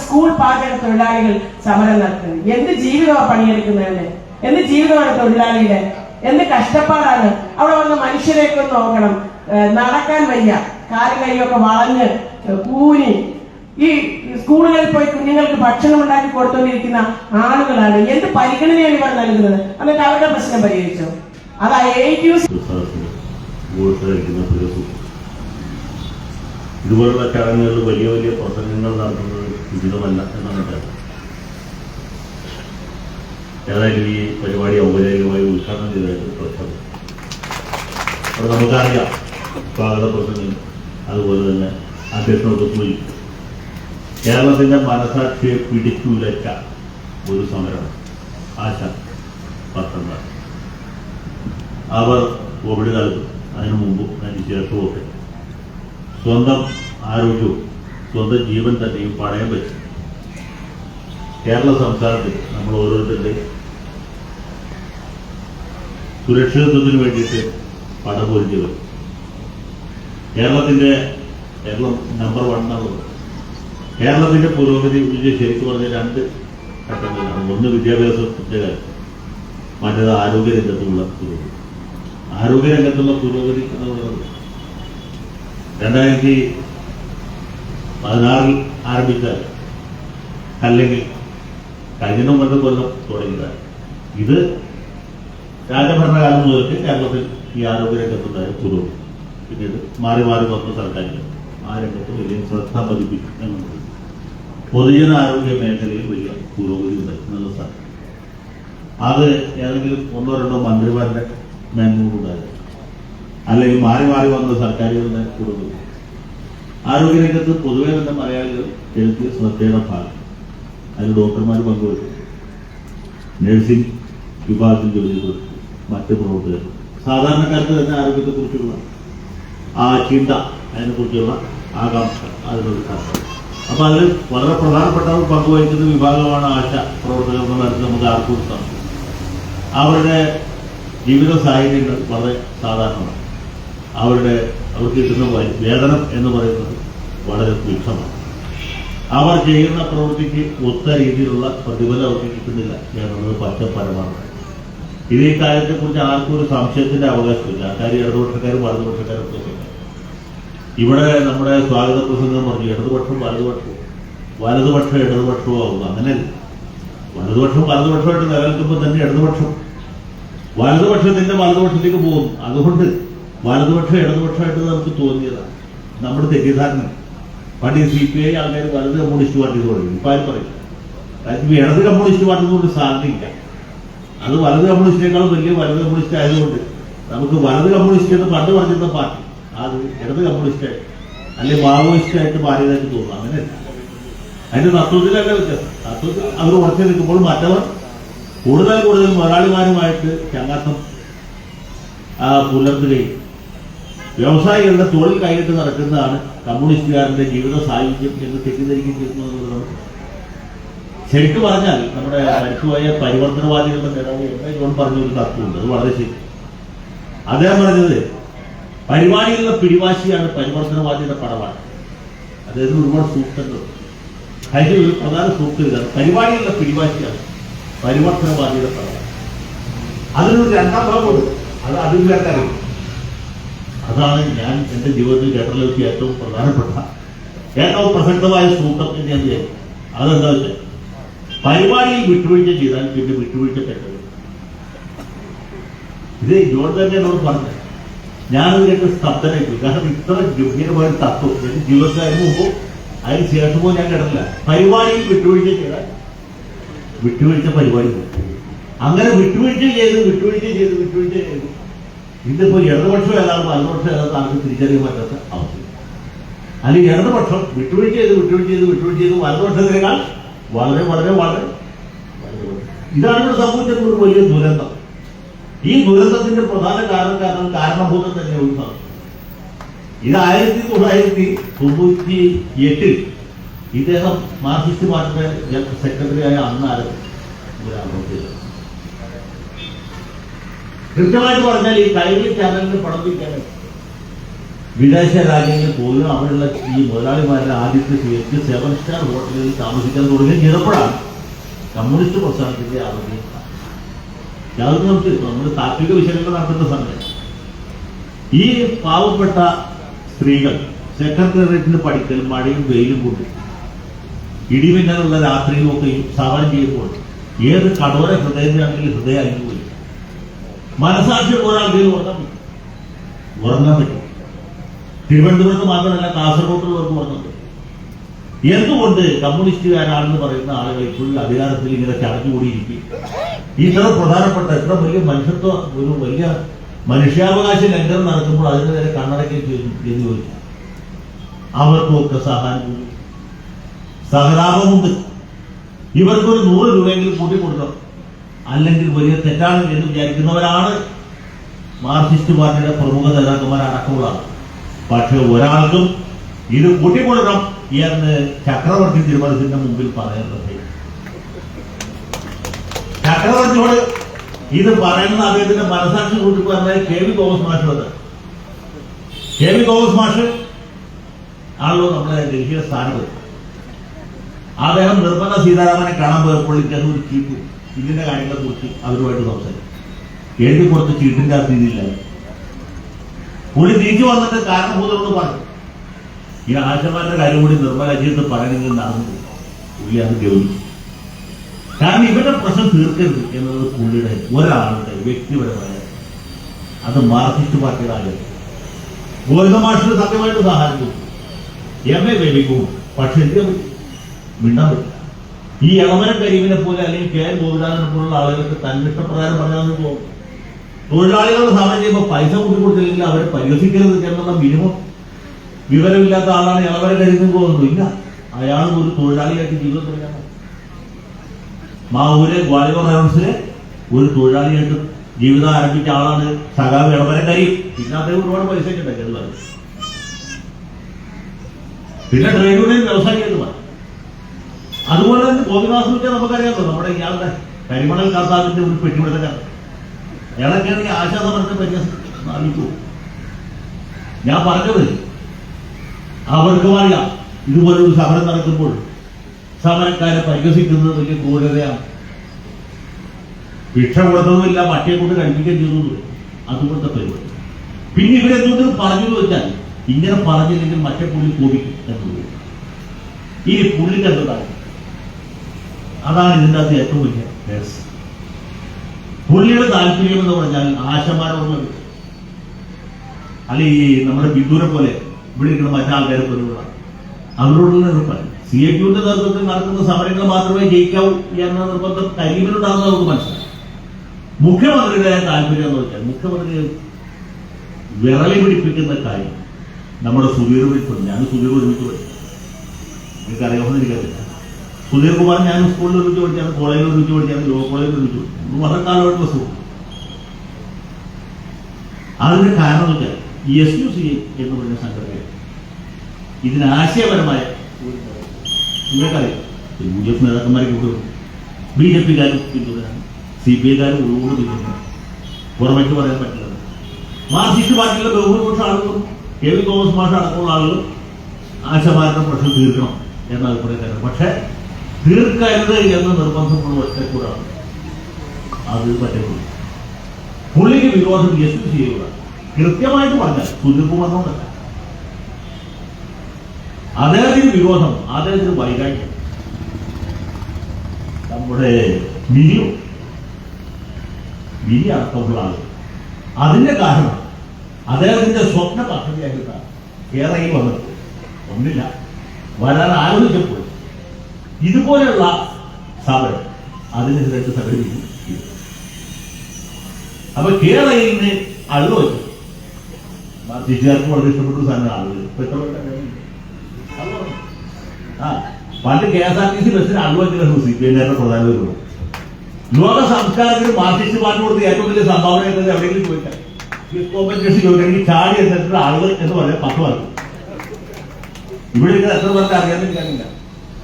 സ്കൂൾ പാചക തൊഴിലാളികൾ സമരം നടത്തുന്നത്. എന്ത് ജീവിതമാണ് പണിയെടുക്കുന്നതിന്? എന്ത് ജീവിതമാണ് തൊഴിലാളിയുടെ? എന്ത് കഷ്ടപ്പാടാണ്? അവിടെ വന്ന മനുഷ്യരെയൊക്കെ ഒന്ന് നോക്കണം. നടക്കാൻ വയ്യ, കാലും കൈയൊക്കെ വളഞ്ഞ് കൂനി ഈ സ്കൂളുകളിൽ പോയി കുഞ്ഞുങ്ങൾക്ക് ഭക്ഷണം ഉണ്ടാക്കി കൊടുത്തോണ്ടിരിക്കുന്ന ആളുകളാണ്. എന്ത് പരിഗണനയാണ് ഇവർ നൽകുന്നത്? എന്നിട്ട് അവരുടെ പ്രശ്നം പരിഹരിച്ചോ? അതാ ANTUC ഇതുപോലുള്ള ചടങ്ങുകളിൽ വലിയ വലിയ പ്രസംഗങ്ങൾ നടത്തുന്നത് ഉചിതമല്ല എന്നാണ്. ഏതായാലും ഈ പരിപാടി ഔപചാരികമായി ഉദ്ഘാടനം ചെയ്തതായിട്ട് പ്രഖ്യാപിച്ചു. അപ്പോൾ നമുക്കറിയാം സ്വാഗത പ്രസംഗം അതുപോലെ തന്നെ അധ്യക്ഷനൊക്കെ പോയി കേരളത്തിന്റെ മനസാക്ഷിയെ പിടിച്ചുലച്ച ഒരു സമരം ആശ പത്തണ്ട. അവർ കോവിഡ് കാലത്തും അതിനു മുമ്പും അതിന് ശേഷവുമൊക്കെ സ്വന്തം ആരോഗ്യവും സ്വന്തം ജീവൻ തന്നെയും പണയം വെച്ച് കേരള സംസ്ഥാനത്തിൽ നമ്മൾ ഓരോരുത്തരുടെ സുരക്ഷിതത്വത്തിന് വേണ്ടിയിട്ട് പടപൊരുതിയവർ. കേരളം നമ്പർ 1 എന്നുള്ളത് കേരളത്തിന്റെ പുരോഗതി ശരിക്കും പറഞ്ഞ 2 ഘട്ടങ്ങളിലാണ്. ഒന്ന് വിദ്യാഭ്യാസത്തിന്റെ കാര്യം, മറ്റേത് ആരോഗ്യരംഗത്തുള്ള പുരോഗതി. ആരോഗ്യരംഗത്തുള്ള പുരോഗതി എന്ന് പറയുന്നത് 2016 ആരംഭിച്ചാൽ അല്ലെങ്കിൽ കഴിഞ്ഞ 9 കൊല്ലം തുടങ്ങിയതാണ്. ഇത് രാജഭരണകാലം മുതൽക്ക് കേരളത്തിൽ ഈ ആരോഗ്യരംഗത്തുണ്ടായ പുരോഗതി. പിന്നീട് മാറി മാറി വന്ന സർക്കാരുകൾ ആ രംഗത്ത് വലിയ ശ്രദ്ധ പതിപ്പിക്കും എന്നുള്ളത്. പൊതുജന ആരോഗ്യ മേഖലയിൽ വലിയ പുരോഗതി ഉണ്ടായി എന്നുള്ള സാധനം. അത് ഏതെങ്കിലും 1-2 മന്ത്രിമാരുടെ മേന്മകളുണ്ടായത് അല്ലെങ്കിൽ മാറി മാറി വന്ന സർക്കാരുകളുടെ പുരോഗതി. ആരോഗ്യരംഗത്ത് പൊതുവെ തന്നെ മലയാളികൾ ചെലുത്തിയ ശ്രദ്ധയുടെ ഭാഗം അതിൽ ഡോക്ടർമാർ പങ്കുവെച്ചു, നഴ്സിംഗ് വിഭാഗത്തിൽ ജോലി കൊടുത്തു, മറ്റ് പ്രവർത്തകർ, സാധാരണക്കാർക്ക് തന്നെ ആരോഗ്യത്തെക്കുറിച്ചുള്ള ആ ചിന്ത, അതിനെക്കുറിച്ചുള്ള ആകാംക്ഷ, അതിനൊരു കാരണം. അപ്പൊ അതിൽ വളരെ പ്രധാനപ്പെട്ട പങ്കുവഹിക്കുന്ന വിഭാഗമാണ് ആശ പ്രവർത്തകർ എന്ന തരത്തിൽ നമുക്ക് ആർക്കും സാധിക്കും. അവരുടെ ജീവിത സാഹചര്യങ്ങൾ വളരെ സാധാരണമാണ്. അവർക്ക് കിട്ടുന്ന വേതനം എന്ന് പറയുന്നത് വളരെ തുച്ഛമാണ്. അവർ ചെയ്യുന്ന പ്രവൃത്തിക്ക് ഒത്ത രീതിയിലുള്ള പ്രതിഫലം അവർക്ക് കിട്ടുന്നില്ല എന്നുള്ളത് പച്ചപ്പരമാണ്. ഇതേ കാര്യത്തെക്കുറിച്ച് ആർക്കും ഒരു സംശയത്തിന്റെ അവകാശമില്ല. കാര്യം ഇടതുപക്ഷക്കാരും വലതുപക്ഷക്കാരൊക്കെ ഇവിടെ നമ്മുടെ സ്വാഗത പ്രസംഗം പറഞ്ഞു ഇടതുപക്ഷം വലതുപക്ഷവും വലതുപക്ഷം ഇടതുപക്ഷവും ആവുക. അങ്ങനെയല്ല. വലതുപക്ഷമായിട്ട് നിലനിൽക്കുമ്പോൾ തന്നെ വലതുപക്ഷത്തിന്റെ വലതുപക്ഷത്തേക്ക് പോകും. അതുകൊണ്ട് വലതുപക്ഷം ഇടതുപക്ഷമായിട്ട് നമുക്ക് തോന്നിയതാണ് നമ്മുടെ തെറ്റിദ്ധാരണ. പണ്ട് CPI ആൾക്കാർ വലത് കമ്മ്യൂണിസ്റ്റ് പാർട്ടി തുടങ്ങി. ഇപ്പൊ ആരും പറയും ഇടത് കമ്മ്യൂണിസ്റ്റ് പാർട്ടി കൊണ്ട് സാധ്യതയില്ല. അത് വലത് കമ്മ്യൂണിസ്റ്റിനേക്കാളും വലിയ വലത് കമ്മ്യൂണിസ്റ്റ് ആയതുകൊണ്ട് നമുക്ക് വലത് കമ്മ്യൂണിസ്റ്റ് എന്ന് പണ്ട് പറഞ്ഞിരുന്ന പാർട്ടി അത് ഇടത് കമ്മ്യൂണിസ്റ്റായിട്ട് അല്ലെങ്കിൽ മാവോയിസ്റ്റായിട്ട് മാറിയതായിട്ട് തോന്നുന്നു. അങ്ങനെയല്ല. അതിന്റെ തത്വത്തിലല്ല വ്യത്യാസം. തത്വത്തിൽ അവർ ഉറച്ചു നിൽക്കുമ്പോൾ മറ്റവർ കൂടുതൽ മുതലാളിമാരുമായിട്ട് ചങ്ങാത്തം പുലർത്തുകയും വ്യവസായികളുടെ തൊഴിൽ കൈയിട്ട് നടക്കുന്നതാണ് കമ്മ്യൂണിസ്റ്റുകാരന്റെ ജീവിത സാഹിത്യം എന്ന് തെറ്റിദ്ധരിക്കുകയും ചെയ്യുന്നത്. ശരിക്കും പറഞ്ഞാൽ നമ്മുടെ മരിച്ചുപോയ പരിവർത്തനവാദികളുടെ നേതാവ് ജോൺ പറഞ്ഞ ഒരു തത്വമുണ്ട്. അത് വളരെ ശരി. അദ്ദേഹം പറഞ്ഞത് പരിപാടികളുടെ പിടിവാശിയാണ് പരിവർത്തനവാദിയുടെ പടവാണ്. അദ്ദേഹത്തിന് ഒരുപാട് സൂക്തങ്ങൾ. അതിൽ ഒരു പ്രധാന സൂക്തം ഇതാണ്: പരിപാടികളുടെ പിടിവാശിയാണ് പരിവർത്തനവാദിയുടെ പടവാണ്. അതിനൊരു 2ാം ഭാഗമുണ്ട്. അത് അതില്ലാത്തറിയും. അതാണ് ഞാൻ എന്റെ ജീവിതത്തിൽ കേട്ടതിലേക്ക് ഏറ്റവും പ്രധാനപ്പെട്ട ഏറ്റവും പ്രസക്തമായ സൂക്തം എന്ന് ഞാൻ വിചാരിക്കും. അതെന്താ വെച്ചാൽ പരിപാടിയിൽ വിട്ടുവീഴ്ച ചെയ്താൽ പിന്നെ വിട്ടുവീഴ്ച പെട്ടത്. ഇത് ജോൺ തന്നെ എന്നോട് പറഞ്ഞു. ഞാനതിലേക്ക് സ്തബ്ധനായിപ്പോയി. കാരണം ഇത്ര ഗംഭീരമായ തത്വം എന്റെ ജീവിതത്തിന് മുമ്പോ അതിന് ശേഷമോ ഞാൻ കിടന്നില്ല. പരിപാടിയിൽ വിട്ടുവീഴ്ച ചെയ്താൽ വിട്ടുവീഴ്ച പരിപാടി പോകും. അങ്ങനെ വിട്ടുവീഴ്ച ചെയ്ത് ഇതിപ്പോ ഇടതുപക്ഷം ഏതാണ് വലതുപക്ഷം ഏതാണ് ആൾക്ക് തിരിച്ചറിയാൻ പറ്റാത്ത അവസ്ഥ. അല്ലെങ്കിൽ ഇടതുപക്ഷം വിട്ടുവീഴ്ച ചെയ്ത് വലതുപക്ഷത്തിനേക്കാൾ വളരെ ഇതാണ് ഇവിടെ സംഭവിച്ചിട്ടുള്ള ഒരു വലിയ ദുരന്തം. ഈ ദുരന്തത്തിന്റെ പ്രധാന കാരണഭൂതം തന്നെ ഒഴിവാണ്. ഇത് 1998 ഇദ്ദേഹം മാർക്സിസ്റ്റ് പാർട്ടിയുടെ സെക്രട്ടറിയായ അന്ന് ആരംഭിച്ചു. കൃത്യമായിട്ട് പറഞ്ഞാൽ ഈ കൈരളി ചാനലിന് പണം പിടിക്കാനും വിദേശ രാജ്യങ്ങളിൽ പോലും അവിടെയുള്ള ഈ മുതലാളിമാരുടെ ആദ്യത്തെ സ്വീകരിച്ച് 7 സ്റ്റാർ ഹോട്ടലുകളിൽ താമസിക്കാൻ തുടങ്ങി ചെയ്തപ്പോഴാണ് കമ്മ്യൂണിസ്റ്റ് പ്രസ്ഥാനത്തിന്റെ ആരോഗ്യം. യാതൊരു സംശയം നമ്മൾ താത്വിക വിശകലനം നടത്തുന്ന സമയം ഈ പാവപ്പെട്ട സ്ത്രീകൾ സെക്രട്ടേറിയറ്റിന് പഠിക്കൽ മഴയും വെയിലും കൊണ്ട് ഇടിമിന്നലുള്ള രാത്രിയിലൊക്കെയും സമരം ചെയ്യുമ്പോൾ ഏത് കടോര ഹൃദയത്തിലാണെങ്കിലും ഹൃദയം അലിഞ്ഞുപോയി. മനസാക്ഷിയുള്ള ഒരാൾക്കെങ്കിലും ഉറങ്ങാൻ പറ്റും. തിരുവനന്തപുരത്ത് മാത്രമല്ല കാസർഗോട്ടുള്ളവർക്ക് ഉറങ്ങാൻ പറ്റും. എന്തുകൊണ്ട് കമ്മ്യൂണിസ്റ്റുകാരാണെന്ന് പറയുന്ന ആളുകൾ ഇപ്പോഴും അധികാരത്തിൽ ഇങ്ങനെ ചടഞ്ഞുകൂടിയിരിക്കും? ഇത്ര പ്രധാനപ്പെട്ട എത്ര വലിയ മനുഷ്യത്വ ഒരു വലിയ മനുഷ്യാവകാശ ലംഘനം നടക്കുമ്പോൾ അതിന് നേരെ കണ്ണടയ്ക്കുകയും ചെയ്തു എന്ന് ചോദിച്ചു. അവർക്കൊക്കെ സഹാനുഭൂതി സഹതാപമുണ്ട്. ഇവർക്കൊരു 100 രൂപയെങ്കിലും കൂട്ടി കൊടുക്കണം, അല്ലെങ്കിൽ വലിയ തെറ്റാണ് എന്ന് വിചാരിക്കുന്നവരാണ് മാർക്സിസ്റ്റ് പാർട്ടിയുടെ പ്രമുഖ നേതാക്കന്മാരടക്കമുള്ളതാണ്. പക്ഷെ ഒരാൾക്കും ഇത് കൂട്ടിക്കൊടുക്കണം എന്ന് ചക്രവർത്തി തിരുമനസിന്റെ മുമ്പിൽ പറയുന്നത്. ചക്രവർത്തിയോട് ഇത് പറയുന്ന അദ്ദേഹത്തിന്റെ മനസാക്ഷി കൂട്ടി പറഞ്ഞത് കെ വി തോമസ് മാഷ് വന്ന്. കെ വി തോമസ് മാഷ് ആണല്ലോ നമ്മുടെ ഡൽഹിയിലെ സ്ഥാനത്ത്. അദ്ദേഹം നിർമ്മല സീതാരാമനെ കാണാൻ പോയപ്പോൾ ഇദ്ദേഹം ഒരു ചീട്ടു ഇതിന്റെ കാര്യങ്ങളെ കുറിച്ച് അവരുമായിട്ട് സംസാരിച്ചു. എഴുതി കൊടുത്ത ചീട്ടിന്റെ ആ രീതിയില്ല. പുള്ളി തിരിച്ചു വന്നിട്ട് കാരണഭൂതമെന്ന് പറഞ്ഞു. ഈ ആശമാരുടെ കാര്യം കൂടി നിർമ്മല ചീട്ട് പറയണമെങ്കിൽ നടന്നു. പുള്ളി അത് ഗൗനിച്ചു. കാരണം ഇവരുടെ പ്രശ്നം തീർക്കരുത് എന്നത് പുള്ളിയുടെ ഒരാളുടെ വ്യക്തിപരമായ, അത് മാർക്സിസ്റ്റ് പാർട്ടിയുടെ ആഗ്രഹം. ഗോവിന്ദമാഷിന് സത്യമായിട്ട് സഹായം കൊടുത്തു, എം.എ. വേവിക്കും. പക്ഷെ എന്ത് മിണ്ടാൻ പറ്റില്ല. ഈ ഇളമരം കരീമിനെ പോലെ അല്ലെങ്കിൽ കെ. ഗോപിനാഥനെ പോലുള്ള ആളുകൾക്ക് തന്നിഷ്ടപ്രകാരം പറഞ്ഞാൽ പോകും. തൊഴിലാളികളുടെ സമരം ചെയ്യുമ്പോൾ പൈസ കൂട്ടിക്കൊടുത്തില്ലെങ്കിൽ അവരെ പരിഹസിക്കരുത് എന്നുള്ള മിനിമം വിവരമില്ലാത്ത ആളാണ് ഇളമരം കരീമെന്ന് തോന്നുന്നു. ഇല്ല, അയാൾ ഒരു തൊഴിലാളിയായിട്ട് ജീവിതം തുടങ്ങാൻ മാവൂര് ഗ്വാളിയോർ റൈവൻസിലെ ഒരു തൊഴിലാളിയായിട്ട് ജീവിതം ആരംഭിച്ച ആളാണ് സഖാവ് ഇളമരം കരീം. പിന്നെ അദ്ദേഹം ഒരുപാട് പൈസ ഉണ്ടാക്കിയത്. പിന്നെ ട്രേഡ് യൂണിയൻ വ്യവസായിയായിട്ട് മാറി. അതുപോലെ തന്നെ ഗോപിനാഥിനെ നമുക്കറിയാമല്ലോ, നമ്മുടെ ഇയാളുടെ കരിമണൽ കാത്താവിന്റെ ഒരു പെട്ടിമിടക്കാരൻ. അയാളൊക്കെയാണ് ഈ ആശാസമരത്തെ പരിഹസിക്കൂ. ഞാൻ പറഞ്ഞത് അവർക്ക് അറിയാം ഇതുപോലൊരു സമരം നടക്കുമ്പോൾ സമരക്കാരെ പരിഹസിക്കുന്നത് വലിയ ക്രൂരതയാണ്. ഭിക്ഷ കൊടുത്തതുമില്ല, മറ്റേ കൊണ്ട് കഴിപ്പിക്കുകയും ചെയ്തതുമില്ല. അതുപോലത്തെ പരിപാടി. പിന്നെ ഇവരെന്തെങ്കിലും പറഞ്ഞു വെച്ചാൽ ഇങ്ങനെ പറഞ്ഞില്ലെങ്കിൽ മറ്റേ പുള്ളി കോപിക്കും എന്നത്. ഈ പുള്ളിക്ക് എന്താണ്? അതാണ് ഇതിൻ്റെ അകത്ത് ഏറ്റവും വലിയ രഹസ്യം. പുള്ളിയുടെ താല്പര്യം എന്ന് പറഞ്ഞാൽ ആശമാരോടുള്ള, അല്ലെ ഈ നമ്മുടെ ബിന്ദുവിനെ പോലെ ഇവിടെ ഇരിക്കുന്ന മറ്റാൾക്കാരെ പോലുള്ള അവരോടുള്ള നിർബന്ധം. CITUവിന്റെ നേതൃത്വത്തിൽ നടക്കുന്ന സമരങ്ങൾ മാത്രമേ ജയിക്കാവൂ എന്ന നിർബന്ധം കരീമിനുണ്ടാകുന്ന നമുക്ക് മനസ്സിലായി. മുഖ്യമന്ത്രിയുടെ താല്പര്യം എന്ന് വെച്ചാൽ മുഖ്യമന്ത്രി വിറളി പിടിപ്പിക്കുന്ന കാര്യം നമ്മുടെ സുധീർ വിളിച്ചു. ഞാൻ സുധീർ ഒരുമിച്ച് പഠിച്ചു, എനിക്ക് അറിയാമെന്ന് എനിക്കറിയില്ല. സുധീർ കുമാർ ഞാൻ സ്കൂളിൽ ഒരുമിച്ച് പഠിച്ചാണ്, കോളേജിൽ ഒരുമിച്ച് പഠിച്ചാണ്, ലോ കോളേജിൽ ഒരുമിച്ച് പഠിച്ചു. വളരെ കാലമായിട്ടുള്ള സുഹൃത്ത്. അതിന്റെ കാരണം വെച്ചാൽ SUC എന്ന് പറയുന്ന സംഘടന ഇതിന് ആശയപരമായ നിങ്ങൾക്കറിയാം. UDF നേതാക്കന്മാരെ കൂടുതലും BJP-കാരും പിന്തുണയാണ്, CPI-കാരും ഉള്ളൂടെ പിന്തുണയാണ്. പുറമേക്ക് പറയാൻ പറ്റില്ല. മാർക്സിസ്റ്റ് പാർട്ടിയിലെ ബഹുഭൂരിപക്ഷം ആളുകളും കെ വി തോമസ് മാഷ് അടക്കമുള്ള ആളുകളും ആശമാരുടെ പ്രശ്നം തീർക്കണം എന്ന അഭിപ്രായക്കാരാണ്. പക്ഷെ തീർക്കരുത് എന്ന നിർബന്ധമുള്ള ഒറ്റക്കൂടാണ്. അത് പറ്റുള്ളൂ. പുള്ളിക്ക് വിരോധം SUC കൃത്യമായിട്ട് പറഞ്ഞാൽ സുധീർകുമാറിനോടല്ല. അദ്ദേഹത്തിന് വിരോധം, അദ്ദേഹത്തിന് വൈരാഗ്യം നമ്മുടെ മിനി അടക്കമുള്ള ആളുകൾ. അതിന്റെ കാരണം അദ്ദേഹത്തിന്റെ സ്വപ്ന പദ്ധതിയായിട്ട് കേരളയിൽ വന്നപ്പോൾ ഒന്നില്ല, വരാൻ ആലോചിച്ചപ്പോൾ ഇതുപോലെയുള്ള സമരം അതിനെതിരായിട്ട് സംഘടിപ്പിക്കും. അപ്പൊ കേരളയിന് അള്ളു വെച്ചു. മാർക്സിസ്റ്റുകാർക്ക് വളരെ ഇഷ്ടപ്പെട്ട സാധനം ആളുകൾ പണ്ട് KSRTC ബസ്സിന് അള്ളു വെച്ചിരുന്നു. CPI-ന്റെ പ്രധാന ലോക സംസ്കാരത്തിന് മാർക്സിസ്റ്റ് പാർട്ടി കൊടുത്ത് ഏറ്റവും വലിയ സംഭാവന എന്നത് എവിടെയെങ്കിലും ചോദിക്കാം. കോമ്പൻസേഷൻ ചോദിക്കണമെങ്കിൽ ചാടി എന്നിട്ട് ആളുകൾ എന്ന് പറയാൻ 10 പേർക്ക്. ഇവിടെ ഇങ്ങനെ എത്ര പേർക്ക് അറിയാമെന്ന് എനിക്കറിയില്ല.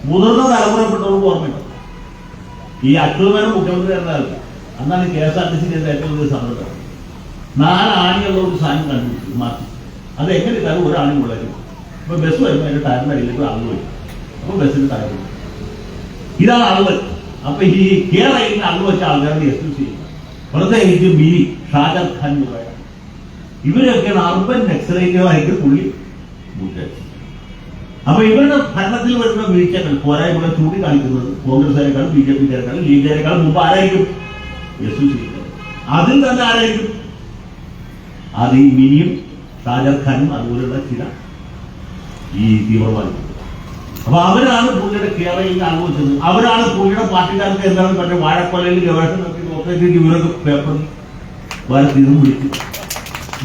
മുതിർന്ന തലമുറപ്പെട്ടവർക്ക് ഓർമ്മയുണ്ട്. ഈ അച്യുതമേനോൻ മുഖ്യമന്ത്രി എന്ന കാലത്ത് അന്നാണ് KSRTC ഏറ്റവും വലിയ സമരം. 4 ആണിയുള്ള ഒരു സാധനം കണ്ടുപിടിച്ചു മാർക്സിസ്റ്റ്. അത് എങ്ങനെ ഇട്ടാലും ഒരു ആണി കൊള്ളായിരുന്നു. അപ്പൊ ബസ് വരുമ്പോൾ അതിന്റെ ടയറിന്റെ അടിയിലേക്ക് ആളുകൾ വരും. അപ്പൊ ബസ്സിന് ടയർ വരും. ഇതാണ് ആളുകൾ. അപ്പൊ ഈ കേരളയിൽ അന്ന് വെച്ച ആൾക്കാരുടെ SUC പ്രത്യേകിച്ച് മിനി ഷാജർ ഖാൻ പറയാം. ഇവരൊക്കെയാണ് അർബൻ നക്സലൈറ്റുകളായിട്ട് പുള്ളി മുന്നേറ്റം. അപ്പൊ ഇവരുടെ ഭരണത്തിൽ വരുന്ന വീഴ്ചകൾ പോരായ്മകൾ ചൂണ്ടിക്കാണിക്കുന്നത് കോൺഗ്രസിനേക്കാളും BJP-ക്കാരെക്കാളും ലീഗിനേക്കാളും മുമ്പ് ആരായിരിക്കും? SUC. അതിൽ തന്നെ ആരായിരിക്കും? അത് ഈ മിനിയും ഷാജർ ഖാനും അതുപോലെയുള്ള ചില ഈ തീവ്രവാദികൾ. അപ്പൊ അവരാണ് പുള്ളിയുടെ കേരളയിൽ ആലോചിച്ചത്. അവരാണ് പുള്ളിയുടെ പാർട്ടിക്കാർക്ക് എന്താണ് പറഞ്ഞ വാഴക്കൊലയിൽ ഗവേഷണം നടത്തി ഡോക്ടറേറ്റ് ഇവരൊക്കെ പേപ്പർ വരത്തിന്നും വിളിച്ചു.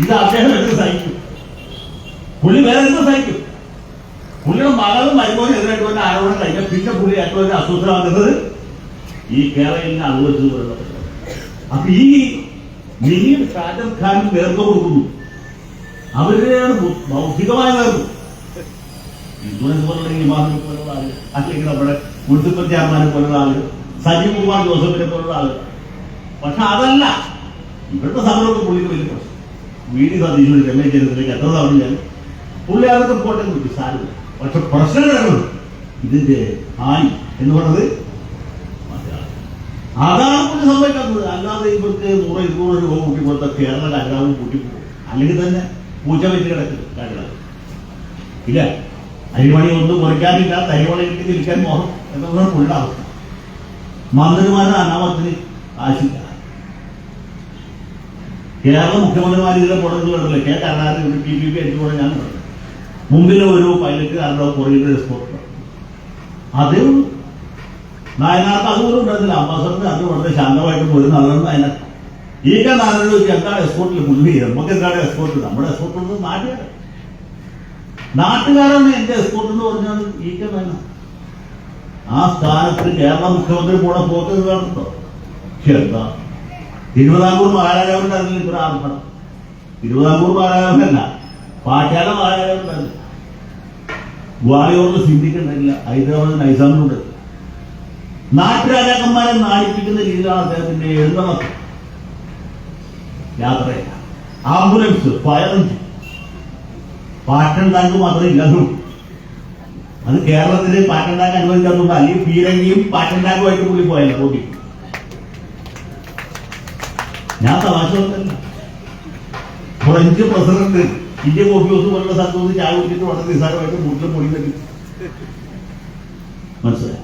ഇത് അദ്ദേഹം എന്ത് സഹിക്കും? പുള്ളി വേറെ എന്ത് സഹിക്കും? പുള്ളിയുടെ മകളും മരുമോനും എതിരായിട്ട് വന്ന ആരോപണം കഴിഞ്ഞാൽ പിന്നെ പുള്ളി ഏറ്റവും ഒരു അസ്വസ്ഥമാകുന്നത് ഈ കേരളയിലെ അനുഭവിച്ചത്. അപ്പൊ ഈ മിനിയും ഷാജർ ഖാനും നേർന്നു കൊടുക്കുന്നു. അവരുടെയാണ് ഭൗതികമായ നേർന്നു. ഇൻഷുറൻസ് പോലുള്ള ഇമാമിനെ പോലുള്ള ആളുകൾ, അല്ലെങ്കിൽ നമ്മുടെ മുനിസിപ്പൽ ചെയർമാനെ പോലുള്ള ആളുകൾ, സജീവ് കുമാർ ജോസഫിനെ പോലുള്ള ആളുകൾ. പക്ഷെ അതല്ല ഇവരുടെ സമരമൊക്കെ പുള്ളിക്ക് വലിയ പ്രശ്നം. വി.ഡി. സതീശൻ രമേശ് ചെന്നിത്തലയ്ക്ക് എത്ര തവണ ഞാൻ പുള്ളി അതൊക്കെ പോട്ടെ കിട്ടി സാരില്ല. പക്ഷെ പ്രശ്നം കിടക്കുന്നത് ഇതിന്റെ ഹാനി എന്ന് പറയുന്നത് അതാണ് പുള്ളി സംഭവിക്കുന്നത്. അല്ലാതെ ഇവർക്ക് 100-200 രൂപ കൂട്ടിക്കൊടുത്ത കേരള ഖജനാവും കൂട്ടിപ്പോകും. അല്ലെങ്കിൽ തന്നെ പൂച്ച വെച്ച് കിടക്കും ഖജനാവ്. ഇല്ല, അരിമണി ഒന്നും കുറയ്ക്കാനില്ല, തരിമണി കിട്ടി നിൽക്കാൻ മോഹം എന്നതാണ് പുള്ളിയുടെ അവസ്ഥ. മന്ത്രിമാരുടെ അനാമത്തിന് ആശില്ല. കേരള മുഖ്യമന്ത്രിമാർ ഇതിലെ പുറത്ത് കണ്ടല്ലേ, കെ കരുണാകരൻ PPP അടിച്ചു പോലെ ഞാൻ പറഞ്ഞു. മുമ്പിലെ ഒരു പൈലറ്റ് കാരുടെ പുറകിലെ സ്പോട്ട് അതേ ഉള്ളൂ. നായനാർക്ക് അതുപോലും ഉണ്ടായിരുന്നില്ല. അംബാസഡറിന് അത് വളരെ ശാന്തമായിട്ട് പോയി നടന്നു. അതിനകത്ത് ഈ നായനോട് ചോദിച്ചാൽ എന്താണ് എക്സ്പോർട്ടിൽ പുള്ളി, നമുക്ക് എന്താണ് എക്സ്പോർട്ട്? നമ്മുടെ എക്സ്പോർട്ട് ഉള്ളത് നാട്ടുകാരാണ് എന്റെ എക്സ്പോർട്ട് എന്ന് പറഞ്ഞാൽ ഈ നായന. ആ സ്ഥാനത്ത് കേരള മുഖ്യമന്ത്രി പോണ പോക്ക് കാണുന്നുണ്ടോ? എന്താ തിരുവിതാംകൂർ മഹാരാജാവുണ്ടായിരുന്നില്ല ഇത്ര ആർഭണം. തിരുവിതാംകൂർ മഹാരാജാവല്ല, പാട്യാല മഹാരാജാവുണ്ടായിരുന്നു. ഗ്വാളിയോറിൽ സിന്ധിക്കുന്നില്ല, ഹൈദരാബാദ് നൈസാമിനുണ്ട്. നാട്ടുരാജാക്കന്മാരെ നാടിപ്പിക്കുന്ന രീതിയിലാണ് അദ്ദേഹത്തിന്റെ എഴുന്നള്ളത്ത്, യാത്രയില്ല, ambulance, fire engine, Patton tank മാത്രമേ ഇല്ലതും. അത് കേരളത്തില് പാറ്റൻ ടാങ്ക് അനുവദിക്കാറുണ്ട്. അല്ലെങ്കിൽ പീരങ്കിയും പാറ്റൻ ടാങ്കുമായിട്ട് പുള്ളി പോയല്ലോ റോഡിൽ. ഞാൻ തമാശ പറഞ്ഞല്ല. ഫ്രഞ്ച് പ്രസിഡന്റ് ഇന്ത്യൻ ഓഫീസ് പോലുള്ള സ്ഥലത്ത് ചായ കുടിച്ചിട്ട് വളരെ നിസ്സാരമായിട്ട് മുട്ടിലും പൊടി തട്ടി മനസ്സിലായി.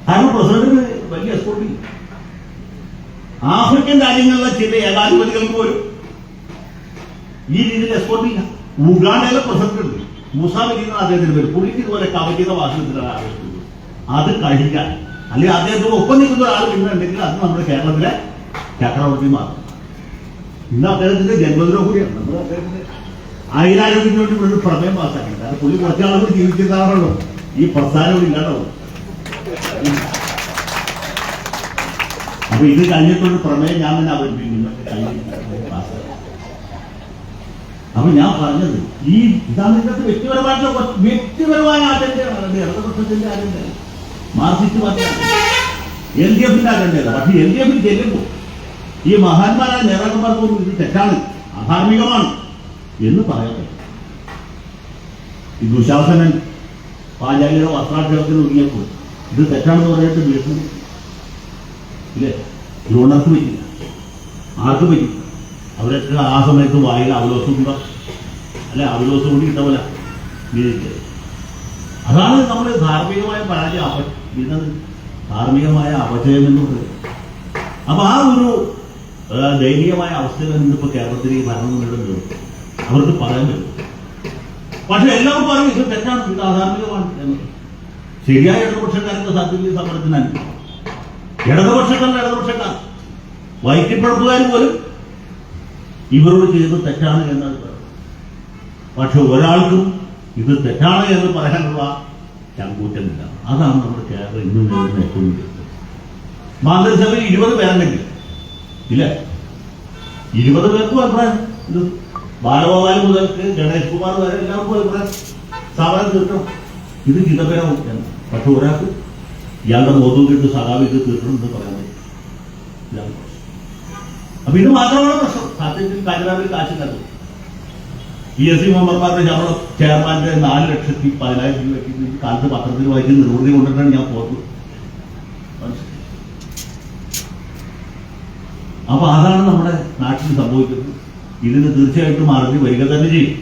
കാരണം പ്രസിഡന്റിന് വലിയ എക്സ്പോർട്ടില്ല. ആഫ്രിക്കൻ രാജ്യങ്ങളിലെ ചില ഏകാധിപതികൾക്ക് പോലും ഈ രീതിയിൽ എക്സ്പോർട്ടില്ല. ഉഗാണ്ടയിലെ പ്രസിഡന്റ് ഉണ്ട്, മുസാബിക്കുന്ന അദ്ദേഹത്തിന് പേര്. പുള്ളിക്ക് ഇതുപോലെ കവചിത വാസനത്തിലാണ് ആലോചിക്കുന്നത്. അത് കഴിക്കാൻ അല്ലെങ്കിൽ അദ്ദേഹത്തോട് ഒപ്പം നിൽക്കുന്ന ഒരാൾ പിന്നെ ഉണ്ടെങ്കിൽ അത് നമ്മുടെ കേരളത്തിലെ ചക്രവർത്തി മാത്രം. ഇന്ന് അദ്ദേഹത്തിന്റെ ജന്മദിനം കൂടിയാണ്. നമ്മൾ അദ്ദേഹത്തിന്റെ 1000 വേണ്ടി ഒരു പ്രമേയം പാസ്സാക്കിയില്ല. അത് പുള്ളി കുറച്ചാളുകൾ ജീവിച്ചിട്ടാണല്ലോ ഈ പ്രസ്ഥാനം ഇല്ലാണ്ടാവും. അപ്പൊ ഇത് കഴിഞ്ഞിട്ടൊരു പ്രമേയം ഞാൻ തന്നെ അവതരിപ്പിക്കുന്നു. അപ്പൊ ഞാൻ പറഞ്ഞത് ഈ ഇതാണ് ഇതിനകത്ത് വ്യക്തിപരമായ അജണ്ടയാണ്. ഇടതുപക്ഷത്തിന്റെ അജണ്ട, മാർക്സിസ്റ്റ് പാർട്ടിയാണ്, LDFന്റെ അജണ്ടയല്ല. പക്ഷെ LDFിൽ ചെല്ലുമ്പോൾ ഈ മഹാന്മാരായ നേതാക്കന്മാർക്കൊന്നും ഇത് തെറ്റാണ്, അധാർമികമാണ് എന്ന് പറയാൻ പറ്റും. ഈ ദുശാസനൻ പാഞ്ചാലിയുടെ വസ്ത്രാക്ഷരത്തിന് ഒതുങ്ങിയപ്പോൾ ഇത് തെറ്റാണെന്ന് പറഞ്ഞിട്ട് വീട്ടിൽ ഇല്ലേ, ദ്രോണർക്ക് പറ്റില്ല, ആർക്ക് പറ്റില്ല. അവരൊക്കെ ആ സമയത്ത് വായിൽ അവലോസം കൂടെ അല്ലെ, അവലോസം കൂടി ഇട്ട പോലെ വീഴിച്ചത്. അതാണ് നമ്മൾ ധാർമ്മികമായ പരാജയം, ധാർമ്മികമായ അപചയം എന്ന് പറയുന്നത്. അപ്പൊ ആ ഒരു ദയനീയമായ അവസ്ഥയിൽ നിന്നിപ്പോ കേരളത്തിൽ ഈ ഭരണം നേടുന്നത് അവർക്ക് പറയാൻ പറ്റും. പക്ഷെ എല്ലാവരും പറയും ഇത് തെറ്റാണ്, ഇത് അധാർമികമാണ് എന്നത്. ശരിയായ ഇടതുപക്ഷക്കാർക്ക് സത്യത്തിൽ സമരത്തിനാണ്. ഇടതുപക്ഷക്കാർ വൈറ്റിപ്പഴപ്പുകാർ പോലും ഇവരോട് ചെയ്ത് തെറ്റാണ് എന്നാണ് പറയുന്നത്. പക്ഷെ ഒരാൾക്കും ഇത് തെറ്റാണ് എന്ന് പറയാനുള്ള ചങ്കൂറ്റമില്ല. അതാണ് നമ്മുടെ കേരളം ഇന്നും നേരിടുന്ന ഏറ്റവും വലിയ. മന്ത്രിസഭയിൽ 20 പേരുണ്ടെങ്കിൽ ഇല്ല, 20 പേർക്കും അഭിപ്രായം ഇത് ബാലഗോപാൽ മുതൽക്ക് ഗണേഷ് കുമാർ വരെ എല്ലാവർക്കും അഭിപ്രായം സമരം തീർക്കണം, ഇത് ഹിതപരവും എന്ന്. പക്ഷെ ഒരാൾക്ക് ഇയാളുടെ ബോധം കിട്ട് സഹാബിക്ക് തീർക്കണം എന്ന് പറയാൻ പറ്റും. അപ്പൊ ഇത് മാത്രമാണ് പ്രശ്നം. സത്യത്തിൽ ഖജനാവിൽ കാശില്ലത്. PSC മെമ്പർമാരുടെ ശമ്പളം ചെയർമാന്റെ 4,10,000 രൂപയ്ക്ക് കാലത്ത് പത്രത്തിൽ വായിച്ച് നിർവൃതി കൊണ്ടിട്ടാണ് ഞാൻ പോകുന്നത്. അപ്പൊ അതാണ് നമ്മുടെ നാട്ടിൽ സംഭവിക്കുന്നത്. ഇതിന് തീർച്ചയായിട്ടും അറിഞ്ഞ് വരിക തന്നെ ചെയ്യും.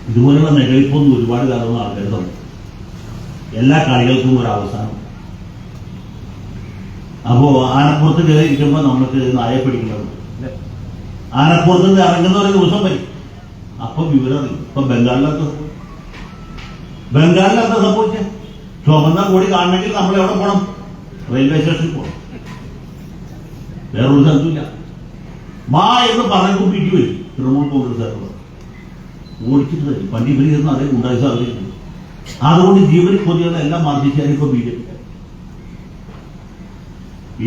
ഇതുപോലുള്ള നിലനിൽപ്പൊന്നും ഒരുപാട് കാലമൊന്നും ആൾക്കാർ തന്നു. എല്ലാ കളികൾക്കും ഒരു അവസാനം. അപ്പോ ആനപ്പുറത്ത് കയറിയിരിക്കുമ്പോൾ നമുക്ക് നായെ പിടിക്കുന്നത്, ആനപ്പുറത്ത് നിന്ന് ഇറങ്ങുന്ന ഒരു ദിവസം വരും. അപ്പൊ വിവരം അറിയും. ഇപ്പൊ ബംഗാളിലെന്താ സംഭവിച്ചേ? ചുമന്ന കൊടി കാണണമെങ്കിൽ നമ്മൾ എവിടെ പോകണം? റെയിൽവേ സ്റ്റേഷനിൽ പോകണം. വേറൊരു സ്ഥലത്തില്ല. മാ എന്ന് പറയുമ്പോൾ പിടി വരും. തൃണമൂൽ കോൺഗ്രസ് ഓടിച്ചിട്ട് തരും. പണ്ടി പിരിക്കുന്ന അതേ ഉണ്ടായി സാധ്യതയുണ്ട്. അതുകൊണ്ട് ജീവനിൽ കൊതിയുള്ള എല്ലാം മാർജിച്ചാൽ ഇപ്പൊ ബി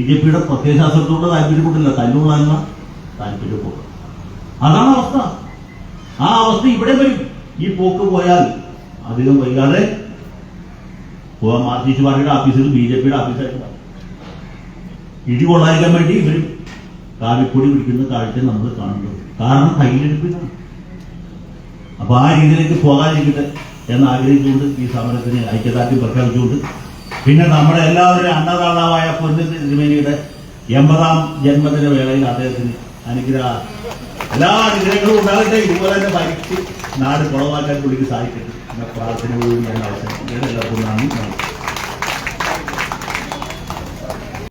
ജെ പിയുടെ പ്രത്യയശാസ്ത്രത്തോട് താല്പര്യപ്പെട്ടില്ല, തല്ലുള്ള താല്പര്യപ്പെടും. അതാണ് അവസ്ഥ. ആ അവസ്ഥ ഇവിടെ വരും. ഈ പോക്ക് പോയാൽ അധികം വൈകാതെ പോവാൻ മാർക്സിസ്റ്റ് പാർട്ടിയുടെ ഓഫീസിൽ ബി ജെ പിയുടെ ഓഫീസായിട്ട് മാറും. ഇടി കൊള്ളാതിരിക്കാൻ വേണ്ടി ഇവരും കാവിപ്പൊടി പിടിക്കുന്ന കാഴ്ച നമ്മൾ കാണുന്നത്. കാരണം കയ്യിലെടുപ്പിനാണ്. അപ്പൊ ആ രീതിയിലേക്ക് പോകാതിരിക്കട്ടെ എന്നാഗ്രഹിച്ചുകൊണ്ട് ഈ സമരത്തിന് ഐക്യദാർഢ്യം പ്രഖ്യാപിച്ചുകൊണ്ട് പിന്നെ നമ്മുടെ എല്ലാവരും അന്നദാതാവായ പൊന്നു തിരുമേനിയുടെ 80ാം ജന്മദിന വേളയിൽ അദ്ദേഹത്തിന് എല്ലാ അനുഗ്രഹങ്ങളും ഉണ്ടാകട്ടെ. ഇതുപോലെ തന്നെ ഭരിച്ച് നാട് കുളമാക്കാൻ പുള്ളിക്ക് സാധിക്കട്ടെ എന്ന പ്രാർത്ഥനയോടും ഞാൻ അവസരം എല്ലാവർക്കും നന്ദി.